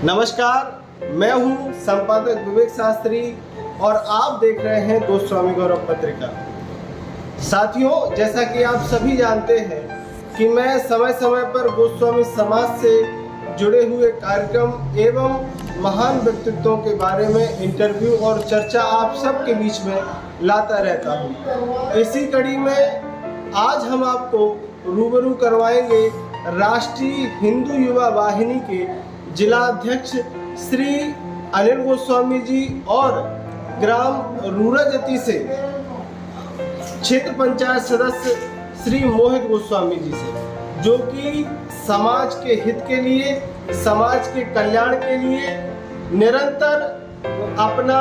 नमस्कार, मैं हूं संपादक विवेक शास्त्री और आप देख रहे हैं गोस्वामी गौरव पत्रिका। साथियों, जैसा कि आप सभी जानते हैं कि मैं समय समय पर गोस्वामी समाज से जुड़े हुए कार्यक्रम एवं महान व्यक्तित्वों के बारे में इंटरव्यू और चर्चा आप सबके बीच में लाता रहता हूं। इसी कड़ी में आज हम आपको रूबरू करवाएंगे राष्ट्रीय हिंदू युवा वाहिनी के जिलाध्यक्ष श्री अनिल गोस्वामी जी और ग्राम रूराजती से क्षेत्र पंचायत सदस्य श्री मोहित गोस्वामी जी से, जो कि समाज के हित के लिए, समाज के कल्याण के लिए निरंतर अपना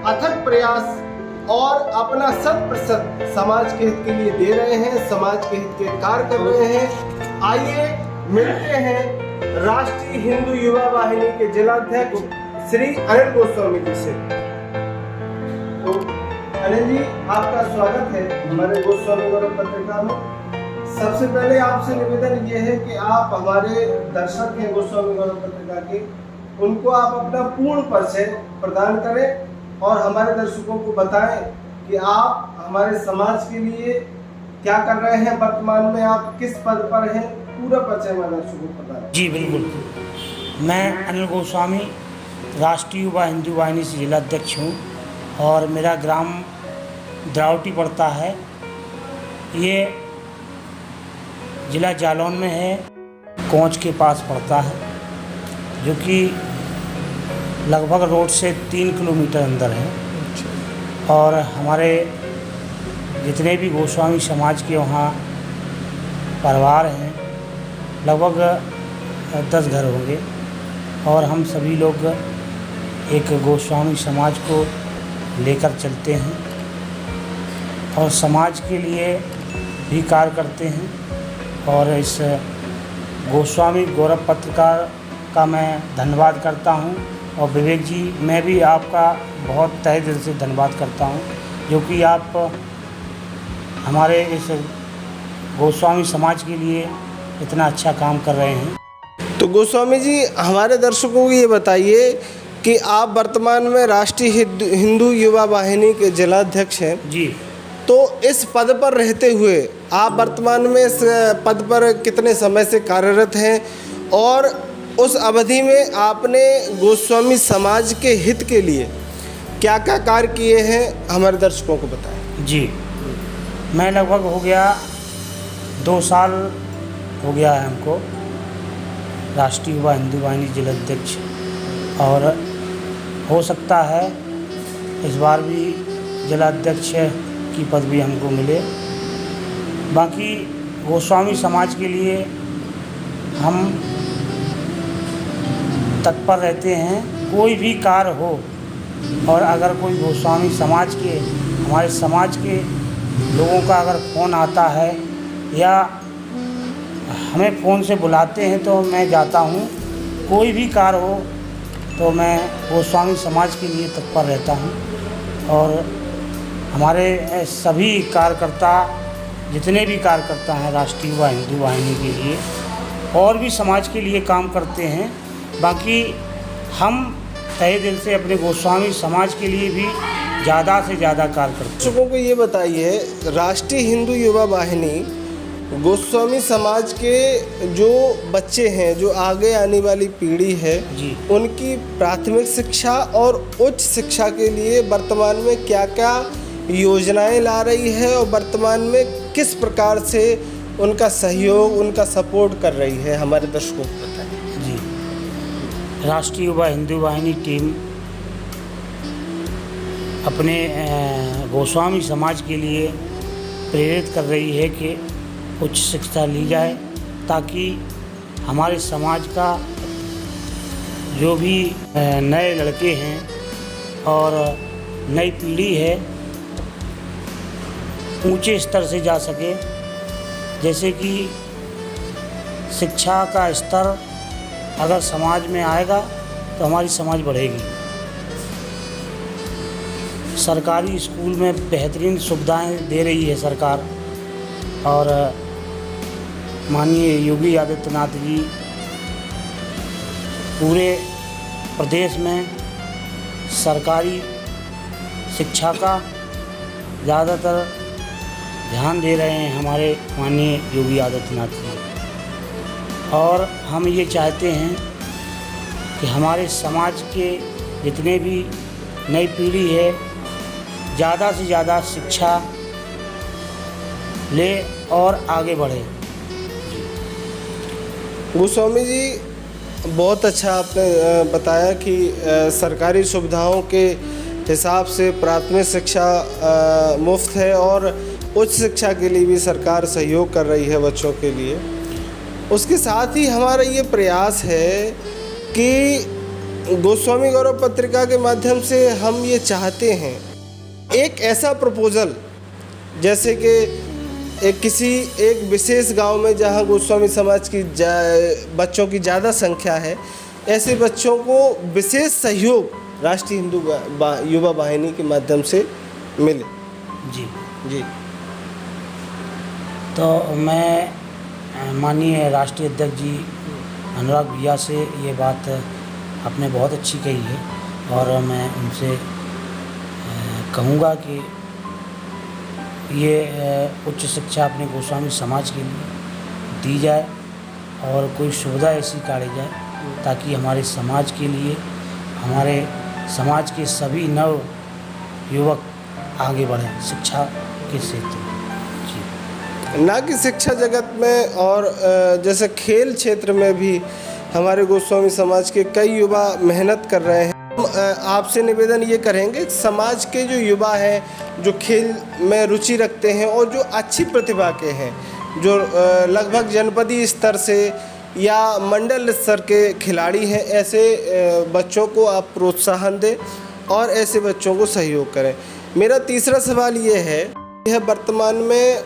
अथक प्रयास और अपना 100% समाज के हित के लिए दे रहे हैं, समाज के हित के कार्य कर रहे हैं। आइए मिलते हैं राष्ट्रीय हिंदू युवा वाहिनी के जिलाध्यक्ष श्री अनिल गोस्वामी जी से। तो अनिल जी, आपका स्वागत है हमारे गोस्वामी गौरव पत्रिका में। सबसे पहले आपसे निवेदन ये है कि आप हमारे दर्शक हैं गोस्वामी गौरव पत्रिका के, उनको आप अपना पूर्ण परिचय प्रदान करें और हमारे दर्शकों को बताएं कि आप हमारे समाज के लिए क्या कर रहे हैं, वर्तमान में आप किस पद पर हैं, पूरा परिचय हमारे दर्शकों को बताएं। जी बिल्कुल, मैं अनिल गोस्वामी राष्ट्रीय युवा हिंदू वाहिनी से जिलाध्यक्ष हूँ और मेरा ग्राम द्रावटी पड़ता है। ये जिला जालौन में है, कोंच के पास पड़ता है, जो कि लगभग रोड से 3 किलोमीटर अंदर है। और हमारे जितने भी गोस्वामी समाज के वहाँ परिवार हैं, लगभग 10 घर होंगे और हम सभी लोग एक गोस्वामी समाज को लेकर चलते हैं और समाज के लिए भी कार्य करते हैं। और इस गोस्वामी गौरव पत्रिका का मैं धन्यवाद करता हूं। और विवेक जी, मैं भी आपका बहुत तहे दिल से धन्यवाद करता हूं, जो कि आप हमारे इस गोस्वामी समाज के लिए इतना अच्छा काम कर रहे हैं। तो गोस्वामी जी, हमारे दर्शकों को ये बताइए कि आप वर्तमान में राष्ट्रीय हिंदू युवा वाहिनी के जिलाध्यक्ष हैं जी। तो इस पद पर रहते हुए आप वर्तमान में इस पद पर कितने समय से कार्यरत हैं और उस अवधि में आपने गोस्वामी समाज के हित के लिए क्या क्या कार्य किए हैं, हमारे दर्शकों को बताएं। जी, मैं लगभग हो गया 2 साल हो गया है हमको राष्ट्रीय युवा हिंदू वाहिनी जिलाध्यक्ष, और हो सकता है इस बार भी जिलाध्यक्ष की पदवी हमको मिले। बाकी गोस्वामी समाज के लिए हम तत्पर रहते हैं। कोई भी कार्य हो और अगर कोई गोस्वामी समाज के, हमारे समाज के लोगों का अगर फ़ोन आता है या हमें फ़ोन से बुलाते हैं तो मैं जाता हूँ। कोई भी कार्य हो तो मैं गोस्वामी समाज के लिए तत्पर रहता हूँ। और हमारे सभी कार्यकर्ता, जितने भी कार्यकर्ता हैं राष्ट्रीय युवा हिंदू वाहिनी के लिए, और भी समाज के लिए काम करते हैं। बाकी हम तहे दिल से अपने गोस्वामी समाज के लिए भी ज़्यादा से ज़्यादा कार्य करते हैं। दर्शकों को ये बताइए, राष्ट्रीय हिंदू युवा वाहिनी गोस्वामी समाज के जो बच्चे हैं, जो आगे आने वाली पीढ़ी है जी, उनकी प्राथमिक शिक्षा और उच्च शिक्षा के लिए वर्तमान में क्या क्या योजनाएं ला रही है और वर्तमान में किस प्रकार से उनका सहयोग, उनका सपोर्ट कर रही है, हमारे दर्शकों को बताएं। जी, राष्ट्रीय युवा हिंदू वाहिनी टीम अपने गोस्वामी समाज के लिए प्रेरित कर रही है कि उच्च शिक्षा ली जाए, ताकि हमारे समाज का जो भी नए लड़के हैं और नई पीढ़ी है ऊंचे स्तर से जा सके। जैसे कि शिक्षा का स्तर अगर समाज में आएगा तो हमारी समाज बढ़ेगी। सरकारी स्कूल में बेहतरीन सुविधाएं दे रही है सरकार, और माननीय योगी आदित्यनाथ जी पूरे प्रदेश में सरकारी शिक्षा का ज़्यादातर ध्यान दे रहे हैं हमारे माननीय योगी आदित्यनाथ जी। और हम ये चाहते हैं कि हमारे समाज के जितने भी नई पीढ़ी है ज़्यादा से ज़्यादा शिक्षा ले और आगे बढ़े। गोस्वामी जी, बहुत अच्छा आपने बताया कि सरकारी सुविधाओं के हिसाब से प्राथमिक शिक्षा मुफ्त है और उच्च शिक्षा के लिए भी सरकार सहयोग कर रही है बच्चों के लिए। उसके साथ ही हमारा ये प्रयास है कि गोस्वामी गौरव पत्रिका के माध्यम से हम ये चाहते हैं एक ऐसा प्रपोज़ल, जैसे कि किसी एक विशेष गांव में जहां गोस्वामी समाज की बच्चों की ज़्यादा संख्या है, ऐसे बच्चों को विशेष सहयोग राष्ट्रीय हिंदू युवा वाहिनी के माध्यम से मिले। जी जी। तो मैं माननीय राष्ट्रीय अध्यक्ष जी अनुराग भैया से ये बात आपने बहुत अच्छी कही है और मैं उनसे कहूँगा कि ये उच्च शिक्षा अपने गोस्वामी समाज के लिए दी जाए और कोई सुविधा ऐसी काढ़ी जाए ताकि हमारे समाज के लिए, हमारे समाज के सभी नव युवक आगे बढ़ें शिक्षा के क्षेत्र में। जी। ना कि शिक्षा जगत में और जैसे खेल क्षेत्र में भी हमारे गोस्वामी समाज के कई युवा मेहनत कर रहे हैं। आपसे निवेदन ये करेंगे, समाज के जो युवा हैं जो खेल में रुचि रखते हैं और जो अच्छी प्रतिभा के हैं, जो लगभग जनपदीय स्तर से या मंडल स्तर के खिलाड़ी हैं, ऐसे बच्चों को आप प्रोत्साहन दें और ऐसे बच्चों को सहयोग करें। मेरा तीसरा सवाल ये है, यह वर्तमान में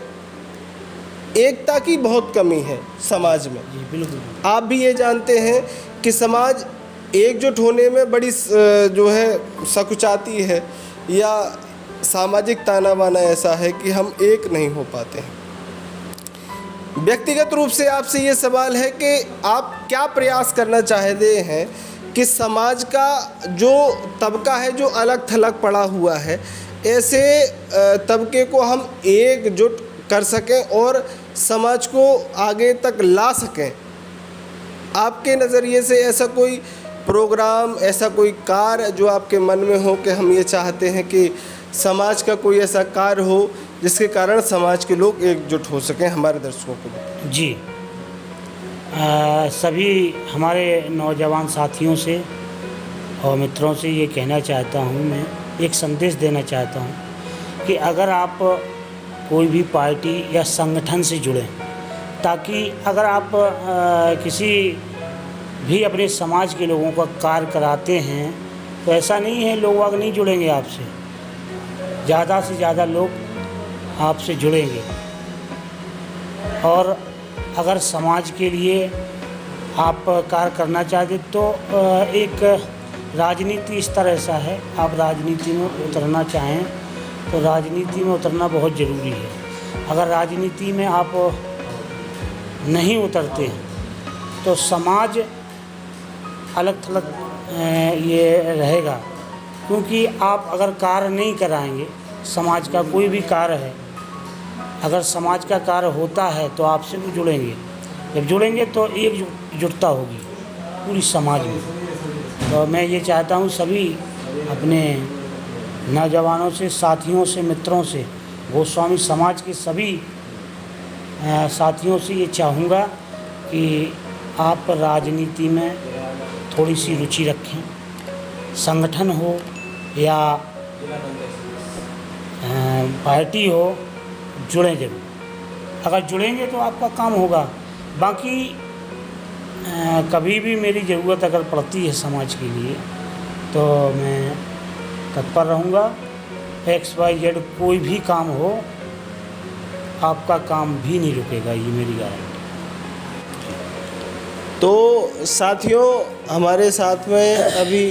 एकता की बहुत कमी है समाज में। जी बिल्कुल। आप भी ये जानते हैं कि समाज एकजुट होने में बड़ी जो है सकुचाती है या सामाजिक ताना बाना ऐसा है कि हम एक नहीं हो पाते हैं। व्यक्तिगत रूप से आपसे ये सवाल है कि आप क्या प्रयास करना चाहते हैं कि समाज का जो तबका है जो अलग थलग पड़ा हुआ है, ऐसे तबके को हम एकजुट कर सकें और समाज को आगे तक ला सकें। आपके नज़रिए से ऐसा कोई प्रोग्राम, ऐसा कोई कार्य जो आपके मन में हो कि हम ये चाहते हैं कि समाज का कोई ऐसा कार्य हो जिसके कारण समाज के लोग एकजुट हो सकें, हमारे दर्शकों को? जी, सभी हमारे नौजवान साथियों से और मित्रों से ये कहना चाहता हूँ, मैं एक संदेश देना चाहता हूँ कि अगर आप कोई भी पार्टी या संगठन से जुड़ें, ताकि अगर आप किसी भी अपने समाज के लोगों का कार्य कराते हैं तो ऐसा नहीं है लोग वाग नहीं जुड़ेंगे आपसे, ज़्यादा से ज़्यादा लोग आपसे जुड़ेंगे। और अगर समाज के लिए आप कार्य करना चाहते तो एक राजनीति स्तर ऐसा है, आप राजनीति में उतरना चाहें तो राजनीति में उतरना बहुत ज़रूरी है। अगर राजनीति में आप नहीं उतरते हैं तो समाज अलग थलग ये रहेगा, क्योंकि आप अगर कार्य नहीं कराएंगे, समाज का कोई भी कार्य है, अगर समाज का कार्य होता है तो आपसे वो जुड़ेंगे, जब जुड़ेंगे तो एकजुटता होगी पूरी समाज में। तो मैं ये चाहता हूँ सभी अपने नौजवानों से, साथियों से, मित्रों से, गोस्वामी समाज के सभी साथियों से ये चाहूँगा कि आप राजनीति में थोड़ी सी रुचि रखें, संगठन हो या पार्टी हो, जुड़ें जरूर। अगर जुड़ेंगे तो आपका काम होगा। बाकी कभी भी मेरी ज़रूरत अगर पड़ती है समाज के लिए तो मैं तत्पर रहूँगा। XYZ कोई भी काम हो, आपका काम भी नहीं रुकेगा, ये मेरी गारंटी। तो साथियों, हमारे साथ में अभी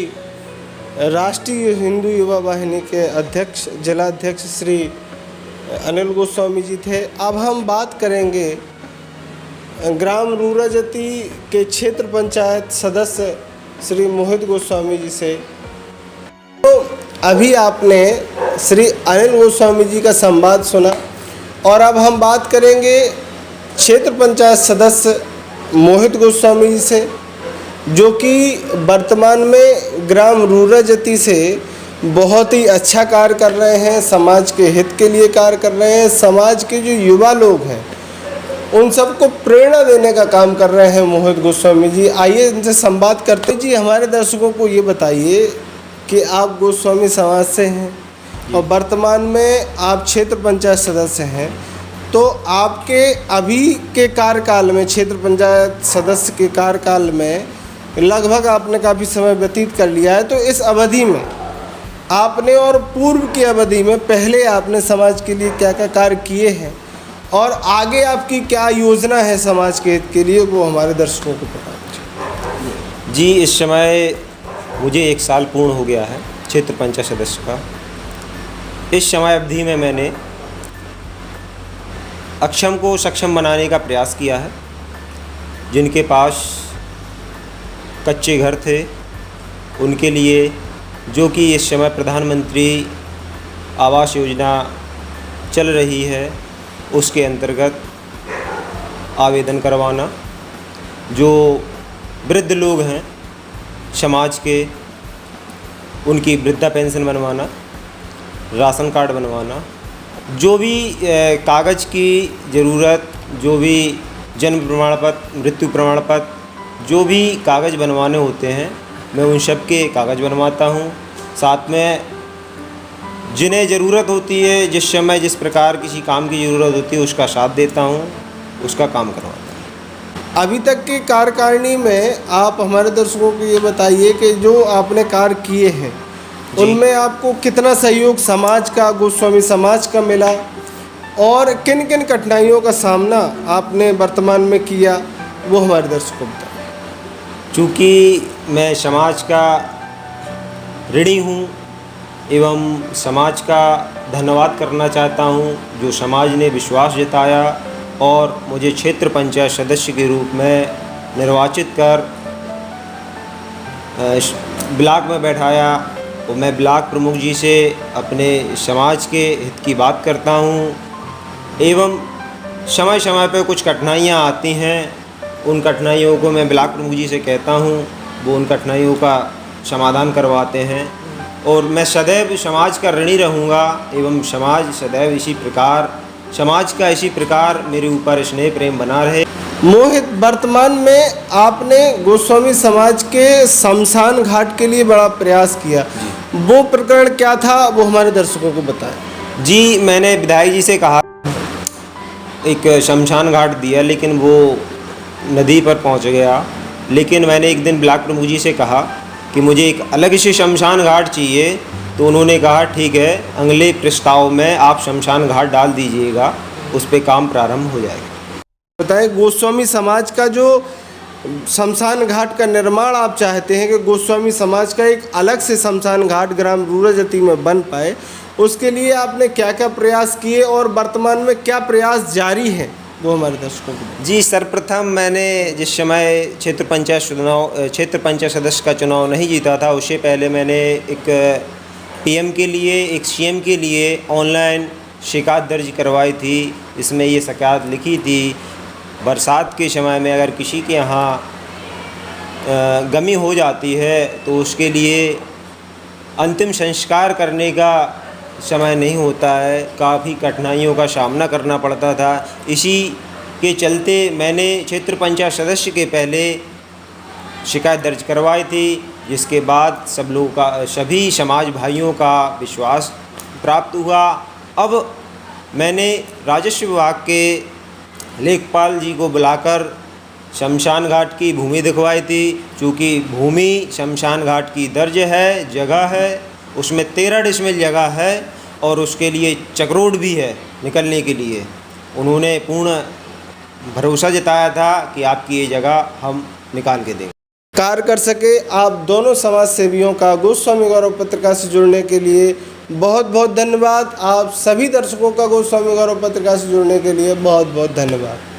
राष्ट्रीय हिंदू युवा वाहिनी के अध्यक्ष, जिलाध्यक्ष श्री अनिल गोस्वामी जी थे। अब हम बात करेंगे ग्राम रूराजती के क्षेत्र पंचायत सदस्य श्री मोहित गोस्वामी जी से। तो अभी आपने श्री अनिल गोस्वामी जी का संवाद सुना और अब हम बात करेंगे क्षेत्र पंचायत सदस्य मोहित गोस्वामी जी से, जो कि वर्तमान में ग्राम रूरजती से बहुत ही अच्छा कार्य कर रहे हैं, समाज के हित के लिए कार्य कर रहे हैं। समाज के जो युवा लोग हैं उन सबको प्रेरणा देने का काम कर रहे हैं मोहित गोस्वामी जी। आइए इनसे संवाद करते जी। हमारे दर्शकों को ये बताइए कि आप गोस्वामी समाज से हैं और वर्तमान में आप क्षेत्र पंचायत सदस्य हैं, तो आपके अभी के कार्यकाल में, क्षेत्र पंचायत सदस्य के कार्यकाल में लगभग आपने काफ़ी समय व्यतीत कर लिया है, तो इस अवधि में आपने और पूर्व की अवधि में पहले आपने समाज के लिए क्या क्या कार्य किए हैं और आगे आपकी क्या योजना है समाज के हित के लिए, वो हमारे दर्शकों को बता दीजिए। जी, इस समय मुझे 1 साल पूर्ण हो गया है क्षेत्र पंचायत सदस्य का। इस समय अवधि में मैंने अक्षम को सक्षम बनाने का प्रयास किया है। जिनके पास कच्चे घर थे उनके लिए, जो कि इस समय प्रधानमंत्री आवास योजना चल रही है, उसके अंतर्गत आवेदन करवाना। जो वृद्ध लोग हैं समाज के, उनकी वृद्धा पेंशन बनवाना, राशन कार्ड बनवाना, जो भी कागज़ की ज़रूरत, जो भी जन्म प्रमाण पत्र, मृत्यु प्रमाण पत्र, जो भी कागज़ बनवाने होते हैं, मैं उन सब के कागज़ बनवाता हूँ। साथ में जिन्हें ज़रूरत होती है, जिस समय जिस प्रकार किसी काम की ज़रूरत होती है, उसका साथ देता हूँ, उसका काम करवाता हूँ। अभी तक की कार्यकारिणी में आप हमारे दर्शकों को ये बताइए कि जो आपने कार्य किए हैं उनमें आपको कितना सहयोग समाज का, गोस्वामी समाज का मिला और किन किन कठिनाइयों का सामना आपने वर्तमान में किया, वो हमारे दर्शकों को बताएं। चूँकि मैं समाज का ऋणी हूँ एवं समाज का धन्यवाद करना चाहता हूँ, जो समाज ने विश्वास जताया और मुझे क्षेत्र पंचायत सदस्य के रूप में निर्वाचित कर ब्लॉक में बैठाया। और मैं ब्लॉक प्रमुख जी से अपने समाज के हित की बात करता हूँ एवं समय समय पर कुछ कठिनाइयाँ आती हैं, उन कठिनाइयों को मैं ब्लॉक प्रमुख जी से कहता हूँ, वो उन कठिनाइयों का समाधान करवाते हैं। और मैं सदैव समाज का ऋणी रहूँगा एवं समाज सदैव समाज का इसी प्रकार मेरे ऊपर स्नेह प्रेम बना रहे। मोहित, वर्तमान में आपने गोस्वामी समाज के शमशान घाट के लिए बड़ा प्रयास किया, वो प्रकरण क्या था, वो हमारे दर्शकों को बताएं। जी, मैंने विधायक जी से कहा, एक शमशान घाट दिया, लेकिन वो नदी पर पहुंच गया। लेकिन मैंने एक दिन ब्लॉक प्रमुख जी से कहा कि मुझे एक अलग से शमशान घाट चाहिए, तो उन्होंने कहा ठीक है, अगले प्रस्ताव में आप शमशान घाट डाल दीजिएगा, उस पर काम प्रारंभ हो जाएगा। बताएं, गोस्वामी समाज का जो शमशान घाट का निर्माण आप चाहते हैं कि गोस्वामी समाज का एक अलग से शमशान घाट ग्राम रूरजती में बन पाए, उसके लिए आपने क्या क्या प्रयास किए और वर्तमान में क्या प्रयास जारी हैं, वो हमारे दर्शकों को। जी, सर्वप्रथम मैंने जिस समय क्षेत्र पंचायत सदस्य का चुनाव नहीं जीता था, उससे पहले मैंने एक पीएम के लिए, एक सीएम के लिए ऑनलाइन शिकायत दर्ज करवाई थी। इसमें ये शिकायत लिखी थी, बरसात के समय में अगर किसी के यहाँ गमी हो जाती है तो उसके लिए अंतिम संस्कार करने का समय नहीं होता है, काफ़ी कठिनाइयों का सामना करना पड़ता था। इसी के चलते मैंने क्षेत्र पंचायत सदस्य के पहले शिकायत दर्ज करवाई थी, जिसके बाद सभी समाज भाइयों का विश्वास प्राप्त हुआ। अब मैंने राजस्व विभाग के लेखपाल जी को बुलाकर शमशान घाट की भूमि दिखवाई थी। चूँकि भूमि शमशान घाट की दर्ज है, जगह है, उसमें 13 डिसमिल जगह है और उसके लिए चक्रोड भी है निकलने के लिए। उन्होंने पूर्ण भरोसा जताया था कि आपकी ये जगह हम निकाल के देंगे। कार्य कर सके। आप दोनों समाज सेवियों का गोस्वामी गौरव पत्रिका से जुड़ने के लिए बहुत बहुत धन्यवाद। आप सभी दर्शकों का गोस्वामी गौरव पत्रिका से जुड़ने के लिए बहुत बहुत धन्यवाद।